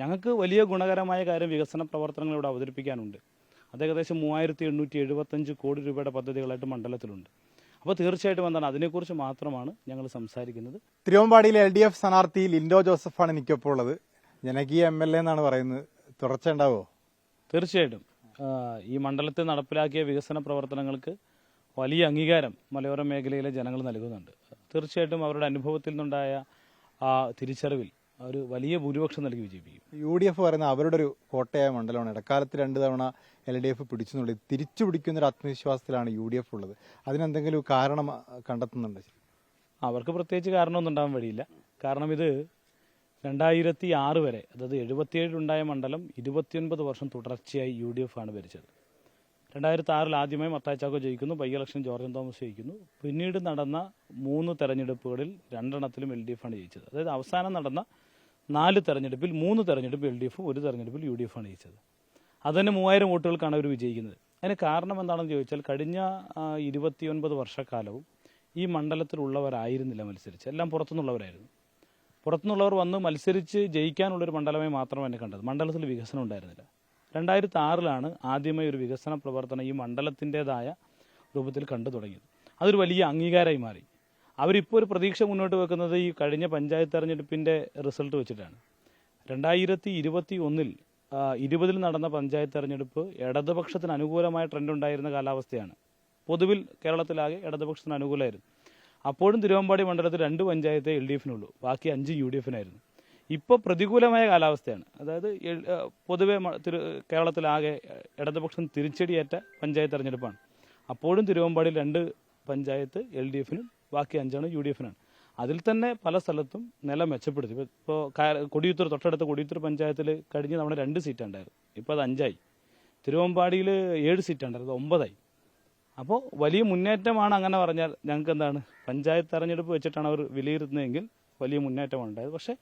ഞങ്ങൾക്ക് വലിയ ഗുണകരമായ കാര്യം വികസന പ്രവർത്തനങ്ങൾ ഇവിടെ അവതരിപ്പിക്കാനുണ്ട്. അത് ഏകദേശം 3875 കോടി രൂപയുടെ പദ്ധതികളായിട്ട് മണ്ഡലത്തിലുണ്ട്. അപ്പോൾ തീർച്ചയായിട്ടും എന്താണ് അതിനെക്കുറിച്ച് മാത്രമാണ് ഞങ്ങൾ സംസാരിക്കുന്നത്. തിരുവമ്പാടിയിലെ LDF സ്ഥാനാർത്ഥി ലിൻഡോ ജോസഫാണ് എനിക്കൊപ്പം ഉള്ളത്. ജനകീയ MLA എന്നാണ് പറയുന്നത്. തുടർച്ച ഉണ്ടാവോ? തീർച്ചയായിട്ടും ഈ മണ്ഡലത്തിൽ നടപ്പിലാക്കിയ വികസന പ്രവർത്തനങ്ങൾക്ക് വലിയ അംഗീകാരം മലയോര മേഖലയിലെ ജനങ്ങൾ നൽകുന്നുണ്ട്. തീർച്ചയായിട്ടും അവരുടെ അനുഭവത്തിൽ നിന്നുണ്ടായ ആ തിരിച്ചറിവിൽ ഒരു വലിയ ഭൂരിപക്ഷം നൽകി വിജയിപ്പിക്കും. UDF പറയുന്ന അവരുടെ ഒരു കോട്ടയായ മണ്ഡലമാണ്. ഇടക്കാലത്ത് 2 തവണ LDF പിടിച്ചെന്നുള്ളത് തിരിച്ചു പിടിക്കുന്ന ഒരു ആത്മവിശ്വാസത്തിലാണ് UDF ഉള്ളത്. അതിനെന്തെങ്കിലും കാരണം കണ്ടെത്തുന്നുണ്ട്? അവർക്ക് പ്രത്യേകിച്ച് കാരണമൊന്നും ഉണ്ടാകാൻ വഴിയില്ല. കാരണം ഇത് 2006 വരെ, അതായത് 77 ഉണ്ടായ മണ്ഡലം 29 വർഷം തുടർച്ചയായി UDF ആണ് ഭരിച്ചത്. 2006 ആദ്യമായി മത്തായി ചാക്കോ ജയിക്കുന്നു, ബൈ ഇലക്ഷൻ ജോർജൻ തോമസ് ജയിക്കുന്നു. പിന്നീട് നടന്ന 3 തെരഞ്ഞെടുപ്പുകളിൽ 2 LDF ആണ് ജയിച്ചത്. അതായത് അവസാനം നടന്ന 4 തെരഞ്ഞെടുപ്പിൽ 3 തെരഞ്ഞെടുപ്പ് LDF, 1 തെരഞ്ഞെടുപ്പിൽ UDF ആണ് ജയിച്ചത്. അതുതന്നെ 3000 വോട്ടുകൾക്കാണ് അവർ വിജയിക്കുന്നത്. അതിന് കാരണം എന്താണെന്ന് ചോദിച്ചാൽ കഴിഞ്ഞ 29 വർഷക്കാലവും ഈ മണ്ഡലത്തിലുള്ളവരായിരുന്നില്ല മത്സരിച്ച്, എല്ലാം പുറത്തുനിന്നുള്ളവരായിരുന്നു. പുറത്തുനിന്നുള്ളവർ വന്ന് മത്സരിച്ച് ജയിക്കാനുള്ളൊരു മണ്ഡലമായി മാത്രമാണ് കണ്ടത്. മണ്ഡലത്തിൽ വികസനം ഉണ്ടായിരുന്നില്ല. 2006 ആദ്യമായി ഒരു വികസന പ്രവർത്തനം ഈ മണ്ഡലത്തിൻ്റെതായ രൂപത്തിൽ കണ്ടു തുടങ്ങിയത്. അതൊരു വലിയ അംഗീകാരമായി മാറി. അവരിപ്പോൾ ഒരു പ്രതീക്ഷ മുന്നോട്ട് വെക്കുന്നത് ഈ കഴിഞ്ഞ പഞ്ചായത്ത് തെരഞ്ഞെടുപ്പിൻ്റെ റിസൾട്ട് വെച്ചിട്ടാണ്. 2021 20 നടന്ന പഞ്ചായത്ത് തെരഞ്ഞെടുപ്പ് ഇടതുപക്ഷത്തിന് അനുകൂലമായ ട്രെൻഡ് ഉണ്ടായിരുന്ന കാലാവസ്ഥയാണ്. പൊതുവിൽ കേരളത്തിലാകെ ഇടതുപക്ഷത്തിന് അനുകൂലമായിരുന്നു. അപ്പോഴും തിരുവമ്പാടി മണ്ഡലത്തിൽ 2 പഞ്ചായത്തേ LDFനുള്ളൂ, ബാക്കി 5 UDFനായിരുന്നു. ഇപ്പോൾ പ്രതികൂലമായ കാലാവസ്ഥയാണ്. അതായത് പൊതുവെ കേരളത്തിലാകെ ഇടതുപക്ഷം തിരിച്ചടിയേറ്റ പഞ്ചായത്ത് തെരഞ്ഞെടുപ്പാണ്. അപ്പോഴും തിരുവമ്പാടിയിൽ 2 പഞ്ചായത്ത് LDFനും ബാക്കി 5 UDFനാണ്. അതിൽ തന്നെ പല സ്ഥലത്തും നില മെച്ചപ്പെടുത്തി. ഇപ്പോൾ കൊടിയത്തൂർ, തൊട്ടടുത്ത കൊടിയത്തൂർ പഞ്ചായത്തിൽ കഴിഞ്ഞ തവണ 2 സീറ്റുണ്ടായിരുന്നു, ഇപ്പോൾ അത് 5ആയി. തിരുവമ്പാടിയിൽ 7 സീറ്റുണ്ടായിരുന്നു, 9ആയി. അപ്പോൾ വലിയ മുന്നേറ്റമാണ്. അങ്ങനെ പറഞ്ഞാൽ ഞങ്ങൾക്ക് എന്താണ്, പഞ്ചായത്ത് തെരഞ്ഞെടുപ്പ് വെച്ചിട്ടാണ് അവർ വിലയിരുത്തുന്നതെങ്കിൽ വലിയ മുന്നേറ്റമാണ് ഉണ്ടായത്. പക്ഷേ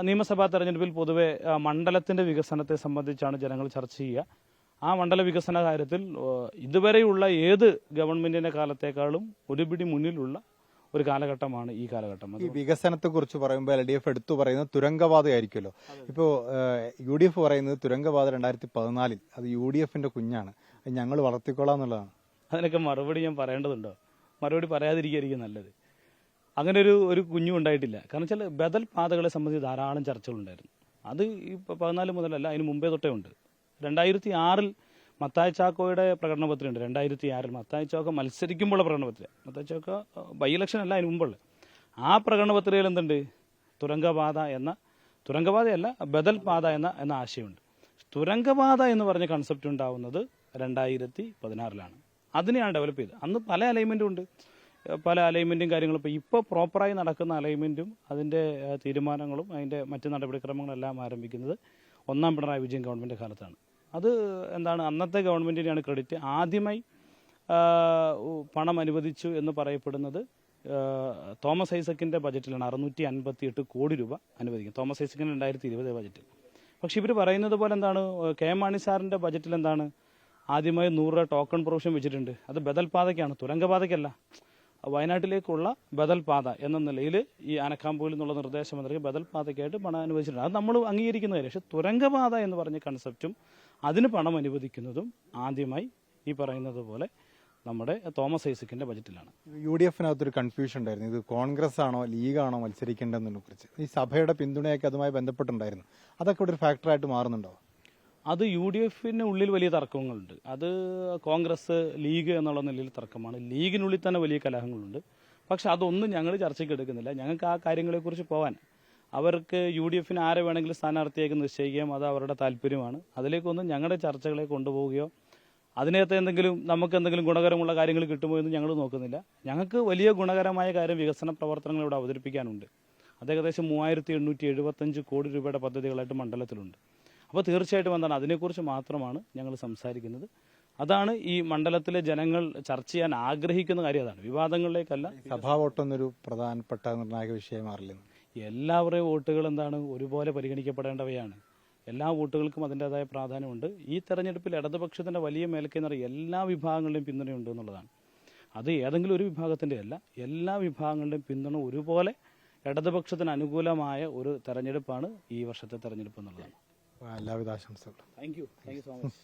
നിയമസഭാ തെരഞ്ഞെടുപ്പിൽ പൊതുവെ മണ്ഡലത്തിൻ്റെ വികസനത്തെ സംബന്ധിച്ചാണ് ജനങ്ങൾ ചർച്ച ചെയ്യുക. ആ മണ്ഡല വികസന കാര്യത്തിൽ ഇതുവരെയുള്ള ഏത് ഗവൺമെന്റിന്റെ കാലത്തേക്കാളും ഒരുപിടി മുന്നിലുള്ള ഒരു കാലഘട്ടമാണ് ഈ കാലഘട്ടം. ഈ വികസനത്തെക്കുറിച്ച് പറയുമ്പോൾ LDF എടുത്തു പറയുന്നത് തുരങ്കപാതയായിരിക്കുമല്ലോ. ഇപ്പോൾ UDF പറയുന്നത് തുരങ്കപാത 2014 അത് UDFന്റെ കുഞ്ഞാണ്, അത് ഞങ്ങൾ വളർത്തിക്കൊള്ളാം എന്നുള്ളതാണ്. അതിനൊക്കെ മറുപടി ഞാൻ പറയേണ്ടതുണ്ടോ? മറുപടി പറയാതിരിക്കുകയായിരിക്കും നല്ലത്. അങ്ങനെ ഒരു കുഞ്ഞും ഉണ്ടായിട്ടില്ല. കാരണം വെച്ചാൽ ബദൽ പാതകളെ സംബന്ധിച്ച് ധാരാളം ചർച്ചകളുണ്ടായിരുന്നു. അത് ഈ 14 മുതലല്ല, അതിന് മുമ്പേ തൊട്ടേ ഉണ്ട്. 2006 മത്തായി ചാക്കോയുടെ പ്രകടന പത്രികയുണ്ട്. 2006 മത്തായി ചാക്കോ മത്സരിക്കുമ്പോഴുള്ള പ്രകടന പത്രിക, മത്തായി ചാക്കോ ബൈ ഇലക്ഷൻ അല്ല, അതിന് മുമ്പുള്ള ആ പ്രകടന പത്രികയിൽ എന്തുണ്ട്? തുരങ്കപാതയല്ല, ബദൽ പാത എന്ന ആശയമുണ്ട്. തുരങ്കപാത എന്ന് പറഞ്ഞ കൺസെപ്റ്റ് ഉണ്ടാവുന്നത് 2016 അതിനെയാണ് ഡെവലപ്പ് ചെയ്തത്. അന്ന് പല അലൈൻമെൻറ്റും ഉണ്ട്, പല അലൈൻമെൻറ്റും കാര്യങ്ങളും. ഇപ്പോൾ പ്രോപ്പറായി നടക്കുന്ന അലൈൻമെൻറ്റും അതിൻ്റെ തീരുമാനങ്ങളും അതിൻ്റെ മറ്റ് നടപടിക്രമങ്ങളെല്ലാം ആരംഭിക്കുന്നത് 1ാം പിണറായി വിജയൻ ഗവൺമെൻറ് കാലത്താണ്. അത് എന്താണ്, അന്നത്തെ ഗവൺമെൻറ്റിനെയാണ് ക്രെഡിറ്റ്. ആദ്യമായി പണം അനുവദിച്ചു എന്ന് പറയപ്പെടുന്നത് തോമസ് ഐസക്കിൻ്റെ ബജറ്റിലാണ്. 658 കോടി രൂപ അനുവദിക്കും തോമസ് ഐസക്കിൻ്റെ 2020 ബജറ്റിൽ. പക്ഷെ ഇവർ പറയുന്നത് പോലെ എന്താണ്, KM മാണി സാറിൻ്റെ ബജറ്റിൽ എന്താണ്, ആദ്യമായി 100 രൂപ ടോക്കൺ പ്രൊവിഷൻ വെച്ചിട്ടുണ്ട്. അത് ബദൽ പാതയ്ക്കാണ്, തുരങ്കപാതയ്ക്കല്ല. വയനാട്ടിലേക്കുള്ള ബദൽ പാത എന്ന നിലയിൽ ഈ അനക്കാമ്പൂരിൽ നിന്നുള്ള നിർദ്ദേശം വന്നിട്ട് ബദൽ പാതയ്ക്കായിട്ട് പണം അനുവദിച്ചിട്ടുണ്ട്. അത് നമ്മൾ അംഗീകരിക്കുന്ന കാര്യം. പക്ഷേ തുരങ്കപാത എന്ന് പറഞ്ഞ കൺസെപ്റ്റും അതിന് പണം അനുവദിക്കുന്നതും ആദ്യമായി ഈ പറയുന്നത് പോലെ നമ്മുടെ തോമസ് ഐസക്കിന്റെ ബജറ്റിലാണ്. UDFനകത്തൊരു കൺഫ്യൂഷൻ ഉണ്ടായിരുന്നു, ഇത് കോൺഗ്രസ് ആണോ ലീഗാണോ മത്സരിക്കേണ്ടതിനെ കുറിച്ച്. ഈ സഭയുടെ പിന്തുണയൊക്കെ അതുമായി ബന്ധപ്പെട്ടുണ്ടായിരുന്നു. അതൊക്കെ ഒരു ഫാക്ടറായിട്ട് മാറുന്നുണ്ടോ? അത് UDFന് ഉള്ളിൽ വലിയ തർക്കങ്ങളുണ്ട്. അത് കോൺഗ്രസ് ലീഗ് എന്നുള്ള നിലയിൽ തർക്കമാണ്. ലീഗിനുള്ളിൽ തന്നെ വലിയ കലഹങ്ങളുണ്ട്. പക്ഷെ അതൊന്നും ഞങ്ങൾ ചർച്ചയ്ക്ക് എടുക്കുന്നില്ല. ഞങ്ങൾക്ക് ആ കാര്യങ്ങളെക്കുറിച്ച് പോകാൻ, അവർക്ക് UDFന് ആരെ വേണമെങ്കിലും സ്ഥാനാർത്ഥിയാക്കി നിശ്ചയിക്കാം, അത് അവരുടെ താല്പര്യമാണ്. അതിലേക്കൊന്നും ഞങ്ങളുടെ ചർച്ചകളെ കൊണ്ടുപോവുകയോ അതിനകത്ത് നമുക്ക് എന്തെങ്കിലും ഗുണകരമുള്ള കാര്യങ്ങൾ കിട്ടുമോ എന്ന് ഞങ്ങൾ നോക്കുന്നില്ല. ഞങ്ങൾക്ക് വലിയ ഗുണകരമായ കാര്യം വികസന പ്രവർത്തനങ്ങൾ ഇവിടെ അവതരിപ്പിക്കാനുണ്ട്. അത് ഏകദേശം 3875 കോടി രൂപയുടെ പദ്ധതികളായിട്ട് മണ്ഡലത്തിലുണ്ട്. അപ്പോൾ തീർച്ചയായിട്ടും എന്താണ് അതിനെക്കുറിച്ച് മാത്രമാണ് ഞങ്ങൾ സംസാരിക്കുന്നത്. അതാണ് ഈ മണ്ഡലത്തിലെ ജനങ്ങൾ ചർച്ച ചെയ്യാൻ ആഗ്രഹിക്കുന്ന കാര്യം. അതാണ്, വിവാദങ്ങളിലേക്കല്ല. സഭാ വോട്ടെന്നൊരു പ്രധാനപ്പെട്ട നിർണായക വിഷയം മാറില്ല. എല്ലാവരുടെയും വോട്ടുകൾ എന്താണ്, ഒരുപോലെ പരിഗണിക്കപ്പെടേണ്ടവയാണ്. എല്ലാ വോട്ടുകൾക്കും അതിൻ്റെതായ പ്രാധാന്യമുണ്ട്. ഈ തെരഞ്ഞെടുപ്പിൽ ഇടതുപക്ഷത്തിൻ്റെ വലിയ മേൽക്കെന്ന് പറയുക എല്ലാ വിഭാഗങ്ങളുടെയും പിന്തുണയുണ്ട് എന്നുള്ളതാണ്. അത് ഏതെങ്കിലും ഒരു വിഭാഗത്തിൻ്റെ അല്ല, എല്ലാ വിഭാഗങ്ങളുടെയും പിന്തുണ ഒരുപോലെ ഇടതുപക്ഷത്തിന് അനുകൂലമായ ഒരു തെരഞ്ഞെടുപ്പാണ് ഈ വർഷത്തെ തെരഞ്ഞെടുപ്പ് എന്നുള്ളതാണ്. എല്ലാവിധ ആശംസകളും. Thank you so much.